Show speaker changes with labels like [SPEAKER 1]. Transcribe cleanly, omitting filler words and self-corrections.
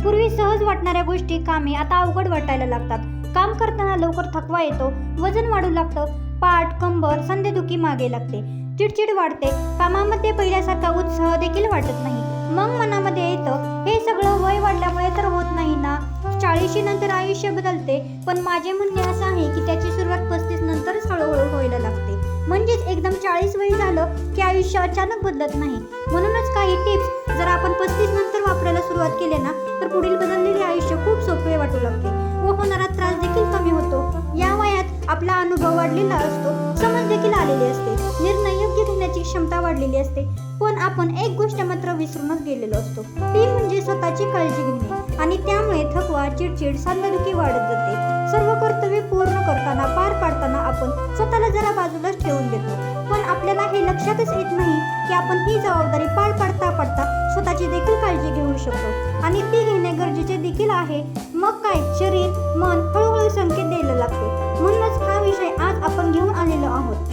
[SPEAKER 1] पूर्वी सहज वाटणाऱ्या गोष्टी कामे आता अवघड वाटायला लागतात. काम करताना लवकर थकवा येतो, वजन वाढू लागतं, पाठ, कंबर, सांधेदुखी मागे लागते, चिडचिड वाढते, कामामध्ये पहिल्यासारखा उत्साह देखील वाटत नाही. मग मनामध्ये येतं, हे सगळं वय वाढल्यामुळे तर होत नाही ना. 40 नंतर आयुष्य बदलते, पण माझे म्हणणे असं आहे की त्याची सुरुवात 35 नंतरच हळूहळू व्हायला लागते. म्हणजेच एकदम 40 वय झालं की आयुष्य अचानक बदलत नाही. म्हणूनच काही टिप्स जर आपण 35 नंतर वापरायला सुरुवात केली ना, तर पुढील बदललेले आयुष्य खूप सोपे वाटू लागते व होणारा त्रास देखील कमी होतो. या वयात आपला अनुभव वाढलेला असतो, समज देखील आलेली असते, निर्णय योग्य घेण्याची क्षमता वाढलेली असते. पण आपण एक गोष्ट मात्र विसरूनच गेलेलो असतो, ती म्हणजे स्वतःची काळजी घेणे. आणि त्यामुळे थकवा, चिडचिड, सांधेदुखी वाढत जाते. सर्व कर्तव्य पूर्ण करताना, पार पाडताना आपण स्वतःला जरा बाजूलाच ठेवून देतो. पण आपल्याला हे लक्षातच येत नाही की आपण ही जबाबदारी पार पाडता पाडता स्वतःची देखील काळजी घेऊ शकतो आणि ती घेणे गरजेचे देखील आहे. मग काय, शरीर मन हळूहळू संकेत द्यायला लागते. म्हणूनच हा विषय आज आपण घेऊन आलेलो आहोत.